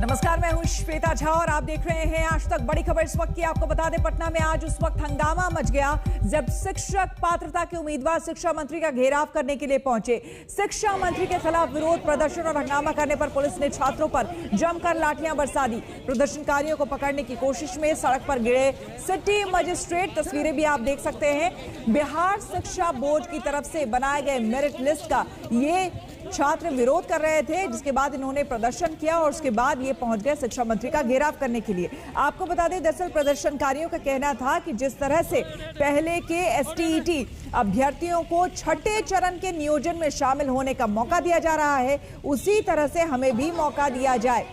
नमस्कार, मैं हूं श्वेता झा और आप देख रहे हैं आज तक। बड़ी खबर इस वक्त की आपको बता दें, पटना में आज उस वक्त हंगामा मच गया जब शिक्षक पात्रता के उम्मीदवार शिक्षा मंत्री का घेराव करने के लिए पहुंचे। शिक्षा मंत्री के खिलाफ विरोध प्रदर्शन और हंगामा करने पर पुलिस ने छात्रों पर जमकर लाठियां बरसा दी। प्रदर्शनकारियों को पकड़ने की कोशिश में सड़क पर गिरे सिटी मजिस्ट्रेट। तस्वीरें भी आप देख सकते हैं। बिहार शिक्षा बोर्ड की तरफ से बनाए गए मेरिट लिस्ट का ये छात्र विरोध कर रहे थे, जिसके बाद इन्होंने प्रदर्शन किया और उसके बाद ये पहुंच गए शिक्षा मंत्री का घेराव करने के लिए। आपको बता दें, दरअसल प्रदर्शनकारियों का कहना था कि जिस तरह से पहले के एसटीईटी अभ्यर्थियों को छठे चरण के नियोजन में शामिल होने का मौका दिया जा रहा है, उसी तरह से हमें भी मौका दिया जाए।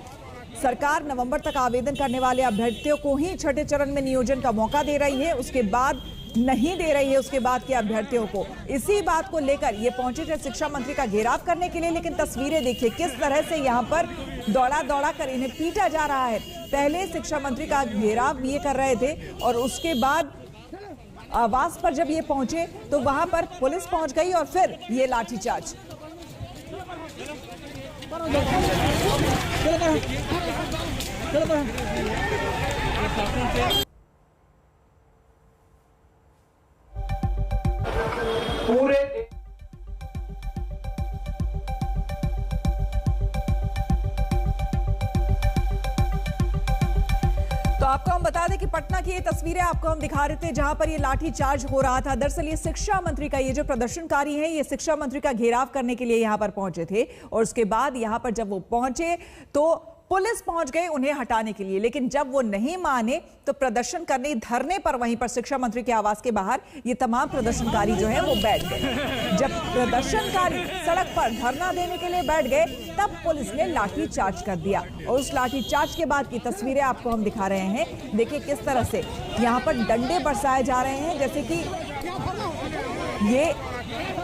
सरकार नवंबर तक आवेदन करने वाले अभ्यर्थियों को ही छठे चरण में नियोजन का मौका दे रही है, उसके बाद नहीं दे रही है उसके बाद के अभ्यर्थियों को। इसी बात को लेकर ये पहुंचे थे शिक्षा मंत्री का घेराव करने के लिए। लेकिन तस्वीरें देखिए किस तरह से यहाँ पर दौड़ा दौड़ा कर इन्हें पीटा जा रहा है। पहले शिक्षा मंत्री का घेराव ये कर रहे थे और उसके बाद आवास पर जब ये पहुंचे तो वहां पर पुलिस पहुंच गई और फिर ये लाठीचार्ज। पूरे तो आपको हम बता दें कि पटना की ये तस्वीरें आपको हम दिखा रहे थे जहां पर ये लाठी चार्ज हो रहा था। दरअसल ये शिक्षा मंत्री का, ये जो प्रदर्शनकारी हैं, ये शिक्षा मंत्री का घेराव करने के लिए यहां पर पहुंचे थे और उसके बाद यहां पर जब वो पहुंचे तो पुलिस पहुंच गए उन्हें हटाने के लिए। लेकिन जब वो नहीं माने तो प्रदर्शन करने, धरने पर वहीं पर शिक्षा मंत्री के आवास के बाहर ये तमाम प्रदर्शनकारी जो है वो बैठ गए। जब प्रदर्शनकारी सड़क पर धरना देने के लिए बैठ गए तब पुलिस ने लाठी चार्ज कर दिया और उस लाठी चार्ज के बाद की तस्वीरें आपको हम दिखा रहे हैं। देखिए किस तरह से यहाँ पर डंडे बरसाए जा रहे हैं, जैसे कि ये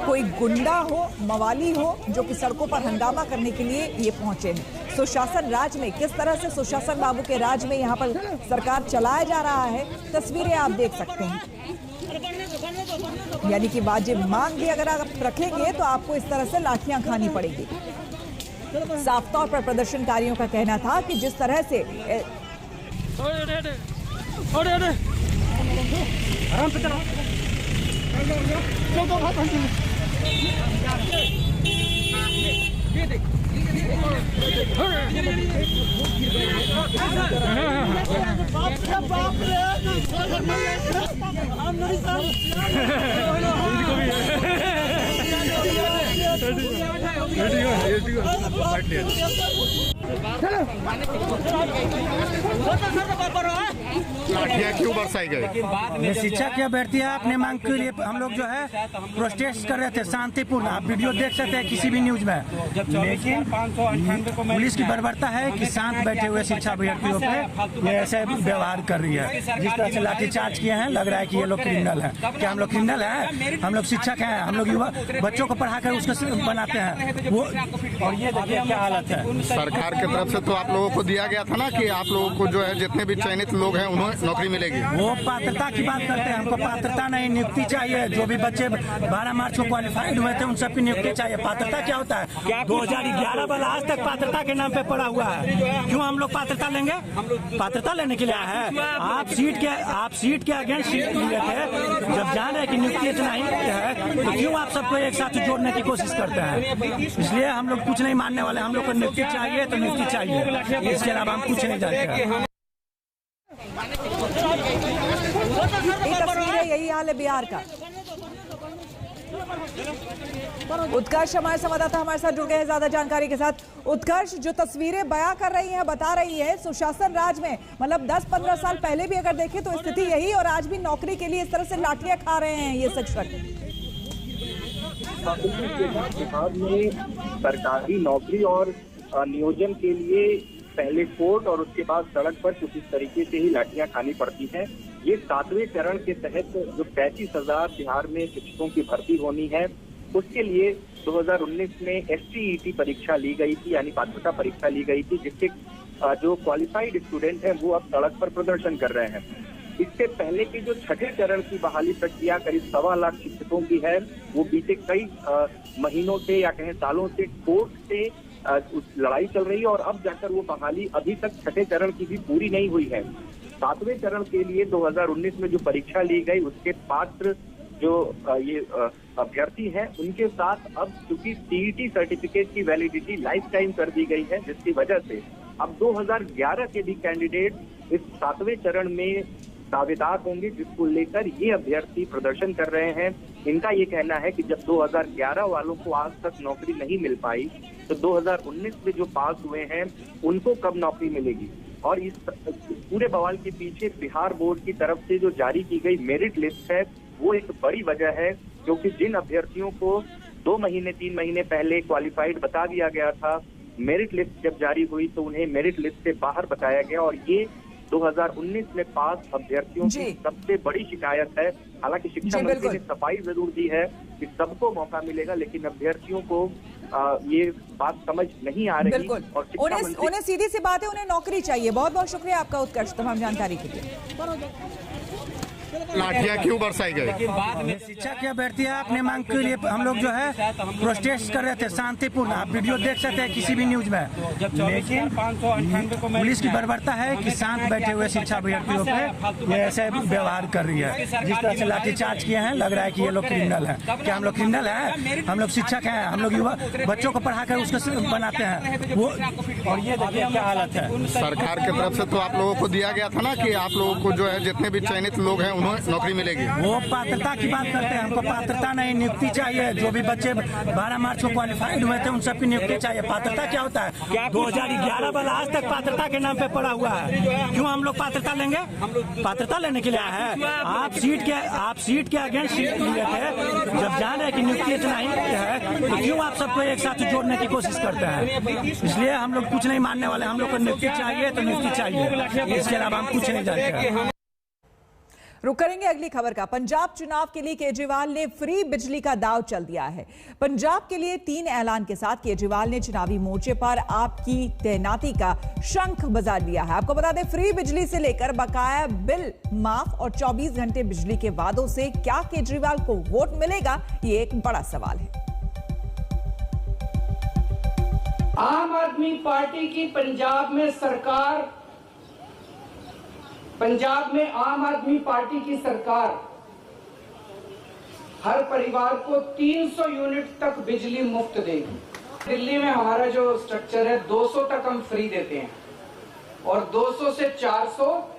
कोई गुंडा हो, मवाली हो, जो कि सड़कों पर हंगामा करने के लिए ये पहुंचे हैं। सुशासन राज में किस तरह से सुशासन बाबू के राज में यहाँ पर सरकार चलाया जा रहा है, तस्वीरें आप देख सकते हैं। यानी कि वाजिब मांग भी अगर आप रखेंगे तो आपको इस तरह से लाठियां खानी पड़ेगी। साफ तौर पर प्रदर्शनकारियों का कहना था कि जिस तरह से लाठियां क्यों बरसाई गए? शिक्षा के अभ्यर्थियां अपने मांग के लिए हम लोग जो है प्रोटेस्ट कर रहे थे शांतिपूर्ण। आप वीडियो देख सकते हैं किसी भी न्यूज में। लेकिन पुलिस की बर्बरता है कि शांत बैठे हुए शिक्षा अभ्यर्थियों पे ये ऐसे व्यवहार कर रही है। जिस तरह से लाठीचार्ज किए हैं, लग रहा है कि ये लोग क्रिमिनल हैं। क्या हम लोग क्रिमिनल हैं? हम लोग शिक्षक हैं, हम लोग युवा बच्चों को पढ़ाकर उसको बनाते हैं वो। और ये देखिए क्या हालत है। सरकार की तरफ से तो आप लोगों को दिया गया था ना कि आप लोगों को जो है जितने भी चयनित लोग हैं उन्हें नौकरी मिलेगी। वो पात्रता की बात करते हैं, हमको पात्रता नहीं, नियुक्ति चाहिए। जो भी बच्चे 12 मार्च को क्वालिफाइड हुए थे उन सबकी नियुक्ति चाहिए। पात्रता क्या होता है? 2011 वाला आज तक पात्रता के नाम पे पड़ा हुआ है। क्यों हम लोग पात्रता लेंगे? पात्रता लेने के लिए आया है। आप सीट के अगेंस्ट लिए थे। जब जान रहे कि नियुक्ति इतना ही है तो क्यों आप सबको एक साथ जोड़ने की कोशिश करते हैं? इसलिए हम लोग कुछ नहीं मानने वाले। हम लोग को नियुक्ति चाहिए तो नियुक्ति चाहिए, इसके अलावा हम कुछ नहीं जानते हैं। यही हाल है बिहार का। उत्कर्ष हमारे संवाददाता हमारे साथ जुड़ गए हैं ज्यादा जानकारी के साथ। उत्कर्ष, जो तस्वीरें बयां कर रही हैं, बता रही है सुशासन राज में, मतलब 10-15 साल पहले भी अगर देखें तो स्थिति यही, और आज भी नौकरी के लिए इस तरह से लाठियां खा रहे हैं ये शिक्षक। बिहार में सरकारी नौकरी और नियोजन के लिए पहले कोर्ट और उसके बाद सड़क पर कुछ इस तरीके से ही लाठियां खानी पड़ती हैं। ये 7वें चरण के तहत जो 35,000 बिहार में शिक्षकों की भर्ती होनी है, उसके लिए 2019 में एसटीईटी परीक्षा ली गई थी, यानी पात्रता परीक्षा ली गई थी, जिससे जो क्वालिफाइड स्टूडेंट हैं वो अब सड़क पर प्रदर्शन कर रहे हैं। इससे पहले की जो छठे चरण की बहाली प्रक्रिया करीब 1.25 लाख शिक्षकों की है, वो बीते कई महीनों से या कहें सालों से कोर्ट से लड़ाई चल रही है और अब जाकर वो बहाली अभी तक छठे चरण की भी पूरी नहीं हुई है। सातवें चरण के लिए 2019 में जो परीक्षा ली गई उसके पात्र जो ये अभ्यर्थी हैं उनके साथ अब चूंकि सीईटी सर्टिफिकेट की वैलिडिटी लाइफ टाइम कर दी गई है, जिसकी वजह से अब 2011 के भी कैंडिडेट इस सातवें चरण में दावेदार होंगे, जिसको लेकर ये अभ्यर्थी प्रदर्शन कर रहे हैं। इनका ये कहना है कि जब 2011 वालों को आज तक नौकरी नहीं मिल पाई तो 2019 में जो पास हुए हैं उनको कब नौकरी मिलेगी। और इस पूरे बवाल के पीछे बिहार बोर्ड की तरफ से जो जारी की गई मेरिट लिस्ट है वो एक बड़ी वजह है, क्योंकि जिन अभ्यर्थियों को 2 महीने 3 महीने पहले क्वालिफाइड बता दिया गया था, मेरिट लिस्ट जब जारी हुई तो उन्हें मेरिट लिस्ट से बाहर बताया गया। और ये 2019 में पास अभ्यर्थियों की सबसे बड़ी शिकायत है। हालांकि शिक्षा मंत्री ने सफाई जरूर दी है कि सबको मौका मिलेगा, लेकिन अभ्यर्थियों को ये बात समझ नहीं आ रही। और उन्हें सीधी सी बात है, उन्हें नौकरी चाहिए। बहुत बहुत शुक्रिया आपका उत्कर्ष तमाम जानकारी के लिए। लाठियां क्यों बरसाई गई? शिक्षा के अभ्यर्थी अपने मांग के लिए हम लोग जो है प्रोटेस्ट कर रहे थे शांतिपूर्ण। आप वीडियो देख सकते हैं किसी भी न्यूज में, लेकिन पुलिस की बर्बरता है कि शांत बैठे हुए शिक्षा अभ्यर्थियों पे ये ऐसे व्यवहार कर रही है। जिस तरह से लाठीचार्ज किए हैं, लग रहा है कि ये लोग क्रिमिनल है। क्या हम लोग क्रिमिनल है? हम लोग शिक्षक हैं, हम लोग युवा बच्चों को पढ़ाकर उसको बनाते हैं वो। और ये देखिए क्या हालत है। सरकार की तरफ से तो आप लोगों को दिया गया था ना कि आप लोगों को जो है जितने भी चयनित लोग हैं उन्हें नौकरी मिलेगी। वो पात्रता की बात करते हैं, हमको पात्रता नहीं नियुक्ति चाहिए। जो भी बच्चे 12 मार्च को क्वालिफाइड हुए थे उन सबकी नियुक्ति चाहिए। पात्रता क्या होता है? 2011 वाला आज तक पात्रता के नाम पे पड़ा हुआ है। क्यों हम लोग पात्रता लेंगे? पात्रता लेने के लिए आए हैं। आप सीट के अगेंस्ट सीट लिए थे। जब जान रहे कि नियुक्ति इतना ही है तो क्यों आप सबको एक साथ जोड़ने की कोशिश करते हैं? इसलिए हम लोग कुछ नहीं मानने वाले। हम लोग को नियुक्ति चाहिए तो नियुक्ति चाहिए, इसके अलावा हम कुछ नहीं जानते। रुक करेंगे अगली खबर का। पंजाब चुनाव के लिए केजरीवाल ने फ्री बिजली का दांव चल दिया है। पंजाब के लिए 3 ऐलान के साथ केजरीवाल ने चुनावी मोर्चे पर आपकी तैनाती का शंख बजा दिया है। आपको बता दें, फ्री बिजली से लेकर बकाया बिल माफ और 24 घंटे बिजली के वादों से क्या केजरीवाल को वोट मिलेगा, ये एक बड़ा सवाल है। आम आदमी पार्टी की पंजाब में आम आदमी पार्टी की सरकार हर परिवार को 300 यूनिट तक बिजली मुफ्त देगी। दिल्ली में हमारा जो स्ट्रक्चर है 200 तक हम फ्री देते हैं और 200 से 400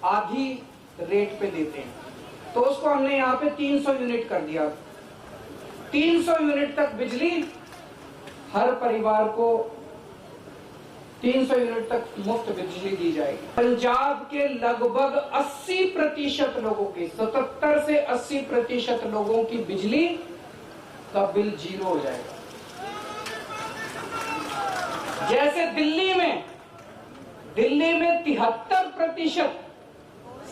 आधी रेट पे देते हैं, तो उसको हमने यहाँ पे 300 यूनिट कर दिया। 300 यूनिट तक बिजली हर परिवार को 300 यूनिट तक मुफ्त बिजली दी जाएगी। पंजाब के लगभग 80% लोगों की 77 से 80% लोगों की बिजली का बिल 0 हो जाएगा। जैसे दिल्ली में 73%,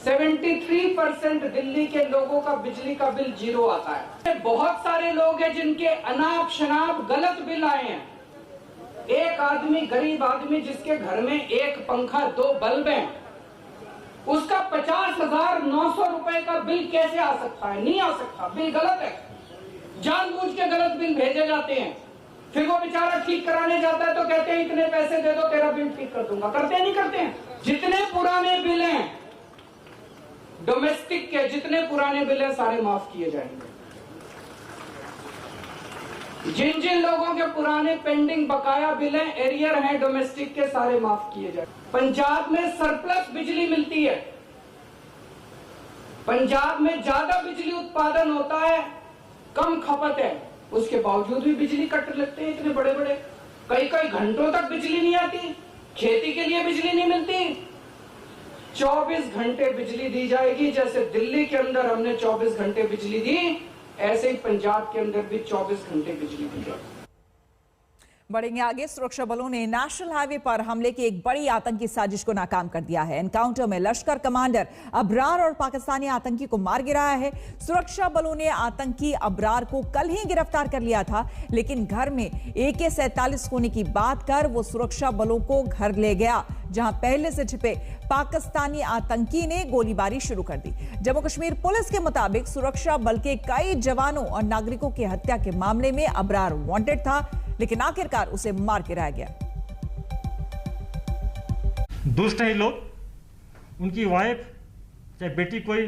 73% दिल्ली के लोगों का बिजली का बिल 0 आता है। बहुत सारे लोग हैं जिनके अनाप शनाप गलत बिल आए हैं। एक आदमी, गरीब आदमी जिसके घर में 1 पंखा 2 बल्ब हैं, उसका 50,900 रुपए का बिल कैसे आ सकता है? नहीं आ सकता, बिल गलत है। जानबूझ के गलत बिल भेजे जाते हैं। फिर वो बेचारा ठीक कराने जाता है तो कहते हैं इतने पैसे दे दो तेरा बिल ठीक कर दूंगा। करते नहीं करते हैं? जितने पुराने बिल हैं डोमेस्टिक के, जितने पुराने बिल हैं सारे माफ किए जाएंगे। जिन जिन लोगों के पुराने पेंडिंग बकाया बिल हैं, एरियर हैं डोमेस्टिक के, सारे माफ किए जाए। पंजाब में सरप्लस बिजली मिलती है। पंजाब में ज्यादा बिजली उत्पादन होता है, कम खपत है, उसके बावजूद भी बिजली कट लगते हैं इतने बड़े बड़े। कई कई घंटों तक बिजली नहीं आती, खेती के लिए बिजली नहीं मिलती। 24 घंटे बिजली दी जाएगी। जैसे दिल्ली के अंदर हमने 24 घंटे बिजली दी, ऐसे ही पंजाब के अंदर भी 24 घंटे बिजली दी जाएगी। बढ़ेंगे आगे। सुरक्षा बलों ने नेशनल हाईवे पर हमले की एक बड़ी आतंकी साजिश को नाकाम कर दिया है। एनकाउंटर में लश्कर कमांडर अबरार और पाकिस्तानी आतंकी को मार गिराया है। सुरक्षा बलों ने आतंकी अबरार को कल ही गिरफ्तार कर लिया था, लेकिन घर में AK-47 होने की बात कर वो सुरक्षा बलों को घर ले गया, जहां पहले से छिपे पाकिस्तानी आतंकी ने गोलीबारी शुरू कर दी। जम्मू कश्मीर पुलिस के मुताबिक सुरक्षा बल के कई जवानों और नागरिकों की हत्या के मामले में अबरार वांटेड था। लेकिन आखिरकार उसे मार गिराया गया। दुष्ट हैं लोग। उनकी वाइफ चाहे बेटी कोई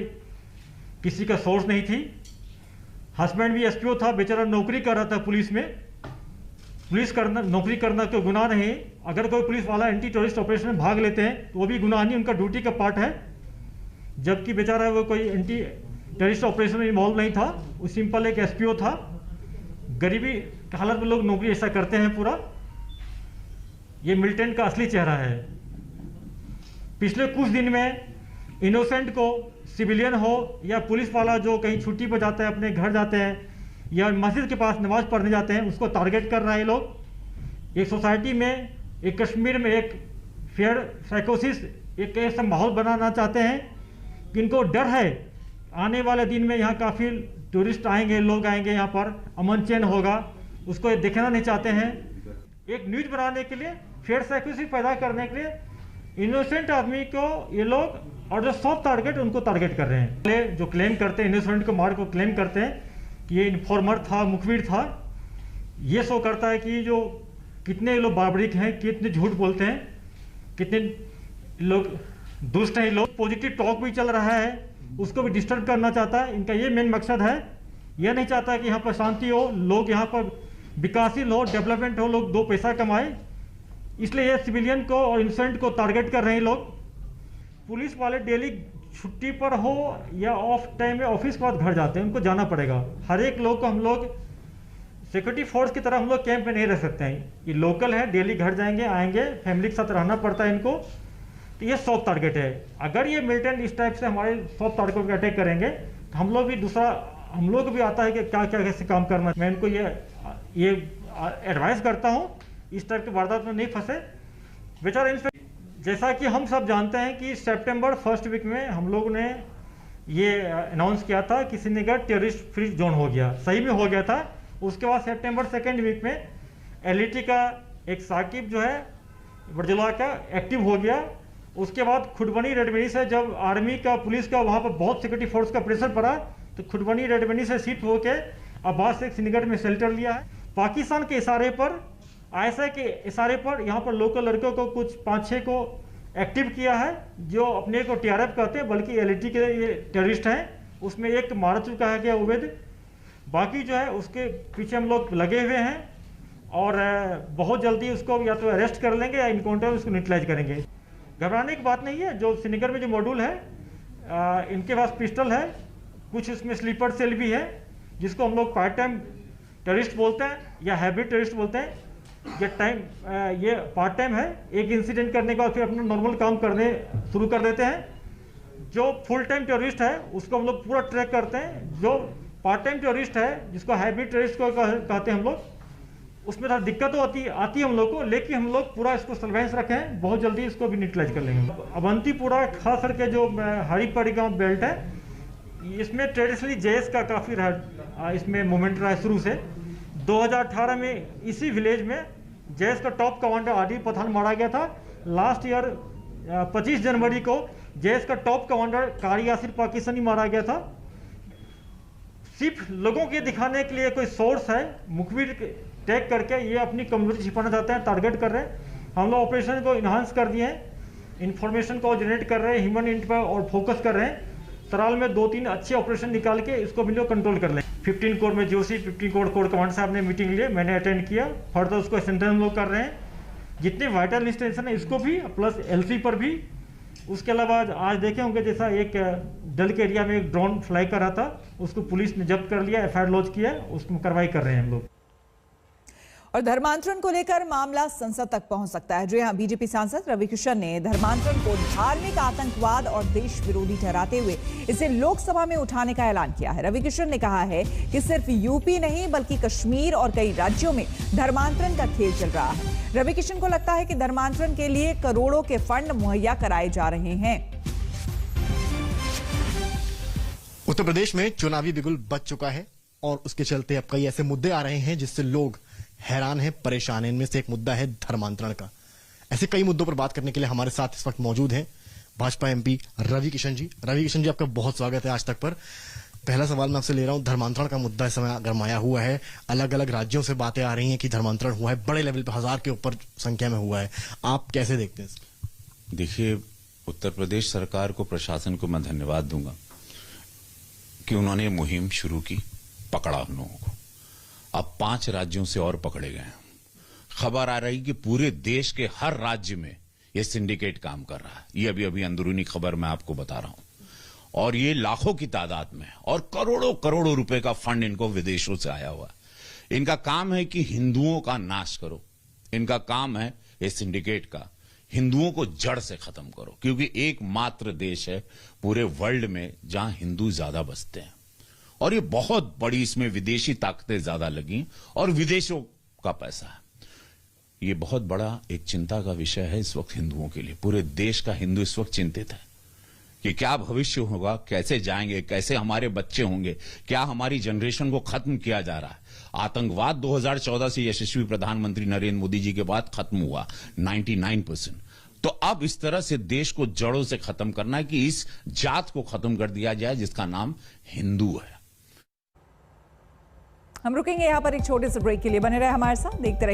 किसी का सोर्स नहीं थी। हस्बैंड भी एसपीओ था, बेचारा नौकरी कर रहा था पुलिस में। नौकरी करना कोई गुनाह नहीं। अगर कोई पुलिस वाला एंटी टेररिस्ट ऑपरेशन में भाग लेते हैं तो वो भी गुनाह नहीं, उनका ड्यूटी का पार्ट है। जबकि बेचारा वो कोई एंटी टेररिस्ट ऑपरेशन में इन्वॉल्व नहीं था, वो सिंपल एक एसपीओ था। गरीबी की हालत में लोग नौकरी ऐसा करते हैं पूरा। ये मिलिटेंट का असली चेहरा है। पिछले कुछ दिन में इनोसेंट को, सिविलियन हो या पुलिस वाला जो कहीं छुट्टी पर जाता है, अपने घर जाते हैं या मस्जिद के पास नमाज पढ़ने जाते हैं, उसको टारगेट कर रहे हैं लोग। एक सोसाइटी में, एक कश्मीर में एक फेयर साइकोसिस, एक ऐसा माहौल बनाना चाहते हैं कि इनको डर है आने वाले दिन में यहाँ काफ़ी टूरिस्ट आएंगे, लोग आएंगे, यहाँ पर अमन चैन होगा, उसको देखना नहीं चाहते हैं। एक न्यूज बनाने के लिए, फेयर साइकोसिस पैदा करने के लिए इनोसेंट आदमी को ये लोग और जो सॉफ्ट टारगेट उनको टारगेट कर रहे हैं। जो क्लेम करते हैं इनोसेंट को मार को क्लेम करते हैं कि ये इन्फॉर्मर था, मुखबिर था, ये शो करता है कि जो कितने लोग बाबरिक हैं, कितने झूठ बोलते हैं, कितने लोग दुष्ट हैं। लोग पॉजिटिव टॉक भी चल रहा है, उसको भी डिस्टर्ब करना चाहता है। इनका ये मेन मकसद है। यह नहीं चाहता कि यहाँ पर शांति हो, लोग यहाँ पर विकासशील हो, डेवलपमेंट हो, लोग दो पैसा कमाए। इसलिए ये सिविलियन को और इनोसेंट को टारगेट कर रहे हैं लोग। पुलिस वाले डेली छुट्टी पर हो या ऑफ टाइम में ऑफिस के बाद घर जाते हैं, उनको जाना पड़ेगा। हर एक लोग को हम लोग सिक्योरिटी फोर्स की तरह हम लोग कैंप में नहीं रह सकते हैं। ये लोकल है, डेली घर जाएंगे, आएंगे, फैमिली के साथ रहना पड़ता है इनको। तो ये सॉफ्ट टारगेट है। अगर ये मिलिटेंट इस टाइप से हमारे सॉफ्ट टारगेट को अटैक करेंगे तो हम लोग भी हम लोग को भी आता है कि क्या क्या कैसे काम करना। मैं इनको ये एडवाइस करता हूँ इस टाइप के वारदात में नहीं फंसे बेचारे। जैसा कि हम सब जानते हैं कि सितंबर फर्स्ट वीक में हम लोग ने ये अनाउंस किया था कि श्रीनगर टेररिस्ट फ्री जोन हो गया, सही में हो गया था। उसके बाद सितंबर सेकेंड वीक में एलईटी का एक साकिब जो है बरजुला का एक्टिव हो गया। उसके बाद खुटबनी रेडबनी से जब आर्मी का, पुलिस का वहाँ पर बहुत सिक्योरिटी फोर्स का प्रेशर पड़ा तो खुटबनी रेडबनी से शिफ्ट होकर अब्बास से श्रीनगर में शेल्टर लिया है। पाकिस्तान के इशारे पर, आईएसआई के इशारे पर यहाँ पर लोकल लड़कों को कुछ 5-6 को एक्टिव किया है, जो अपने को टीआरएफ कहते हैं, बल्कि एलईटी के ये टेररिस्ट हैं। उसमें एक मार चुका है क्या उवैद, बाकी जो है उसके पीछे हम लोग लगे हुए हैं और बहुत जल्दी उसको या तो अरेस्ट कर लेंगे या इनकाउंटर उसको न्यूट्रलाइज करेंगे। घबराने की बात नहीं है। जो श्रीनगर में जो मॉड्यूल है, इनके पास पिस्टल है, कुछ उसमें स्लीपर सेल भी है, जिसको हम लोग पार्ट टाइम टेररिस्ट बोलते हैं या हैबिट टेररिस्ट बोलते हैं। ये पार्ट टाइम है, एक इंसिडेंट करने के बाद फिर अपना नॉर्मल काम करने शुरू कर देते हैं। जो फुल टाइम टेररिस्ट है उसको हम लोग पूरा ट्रैक करते हैं। जो पार्ट टाइम टेररिस्ट है, जिसको हैबिट टेररिस्ट को कहते हैं हम लोग, उसमें थोड़ा दिक्कत तो आती है हम लोग को, लेकिन हम लोग पूरा इसको सर्वेलेंस रखें, बहुत जल्दी इसको भी न्यूट्रलाइज कर लेंगे। अवंतीपुरा खास करके जो हरिपड़ी गांव बेल्ट है, इसमें ट्रेडिशनली जेएस का काफ़ी इसमें मूवमेंट रहा है शुरू से। 2018 में इसी विलेज में जेएस का टॉप कमांडर आदिल पठान मारा गया था। लास्ट ईयर 25 जनवरी को जेएस का टॉप कमांडर कारी यासिर पाकिस्तानी मारा गया था। सिर्फ लोगों के दिखाने के लिए कोई सोर्स है, मुखबिर टैग करके ये अपनी कमजोरी छिपाना चाहते हैं, टारगेट कर रहे हैं। हम लोग ऑपरेशन को इन्हांस कर दिए हैं, इन्फॉर्मेशन को जनरेट कर रहे हैं, ह्यूमन इंट पर और फोकस कर रहे हैं। सराल में 2-3 अच्छे ऑपरेशन निकाल के इसको भी लोग कंट्रोल कर लें। 15 कोर में जोशी 15 कोर कमांड साहब ने मीटिंग ली, मैंने अटेंड किया। फर्दर उसको सेंटर हम लोग कर रहे हैं, जितने वाइटल इंस्टेंशन है इसको भी, प्लस एलसी पर भी। उसके अलावा आज देखे होंगे जैसा एक डल के एरिया में एक ड्रोन फ्लाई कर रहा था, उसको पुलिस ने जब्त कर लिया, एफआईआर लॉन्च किया, उसको कार्रवाई कर रहे हैं हम लोग। और धर्मांतरण को लेकर मामला संसद तक पहुंच सकता है। जो यहां बीजेपी सांसद रवि किशन ने धर्मांतरण को धार्मिक आतंकवाद और देश विरोधी ठहराते हुए इसे लोकसभा में उठाने का ऐलान किया है। रवि किशन ने कहा है कि सिर्फ यूपी नहीं बल्कि कश्मीर और कई राज्यों में धर्मांतरण का खेल चल रहा है। रवि किशन को लगता है कि धर्मांतरण के लिए करोड़ों के फंड मुहैया कराए जा रहे हैं। उत्तर प्रदेश में चुनावी बिगुल बज चुका है और उसके चलते अब कई ऐसे मुद्दे आ रहे हैं जिससे लोग हैरान है, परेशान है। इनमें से एक मुद्दा है धर्मांतरण का। ऐसे कई मुद्दों पर बात करने के लिए हमारे साथ इस वक्त मौजूद हैं भाजपा एमपी रवि किशन जी। रवि किशन जी, आपका बहुत स्वागत है आज तक पर। पहला सवाल मैं आपसे ले रहा हूं, धर्मांतरण का मुद्दा इस समय गरमाया हुआ है। अलग अलग राज्यों से बातें आ रही हैं कि धर्मांतरण हुआ है, बड़े लेवल पर 1000 के ऊपर संख्या में हुआ है। आप कैसे देखते हैं? देखिए, उत्तर प्रदेश सरकार को, प्रशासन को मैं धन्यवाद दूंगा कि उन्होंने मुहिम शुरू की, पकड़ा उन लोगों को। अब 5 राज्यों से और पकड़े गए हैं। खबर आ रही कि पूरे देश के हर राज्य में यह सिंडिकेट काम कर रहा है। ये अभी अंदरूनी खबर मैं आपको बता रहा हूं। और ये लाखों की तादाद में और करोड़ों करोड़ों रुपए का फंड इनको विदेशों से आया हुआ है। इनका काम है कि हिंदुओं का नाश करो। इनका काम है इस सिंडिकेट का हिंदुओं को जड़ से खत्म करो, क्योंकि एकमात्र देश है पूरे वर्ल्ड में जहां हिंदू ज्यादा बसते हैं। और ये बहुत बड़ी, इसमें विदेशी ताकतें ज्यादा लगी और विदेशों का पैसा है। ये बहुत बड़ा एक चिंता का विषय है इस वक्त हिंदुओं के लिए। पूरे देश का हिंदू इस वक्त चिंतित है कि क्या भविष्य होगा, कैसे जाएंगे, कैसे हमारे बच्चे होंगे, क्या हमारी जनरेशन को खत्म किया जा रहा है। आतंकवाद 2014 से यशस्वी प्रधानमंत्री नरेंद्र मोदी जी के बाद खत्म हुआ 99%। तो अब इस तरह से देश को जड़ों से खत्म करना है कि इस जात को खत्म कर दिया जाए जिसका नाम हिंदू है। हम रुकेंगे यहां पर एक छोटे से ब्रेक के लिए। बने रहे हमारे साथ, देखते रहिए।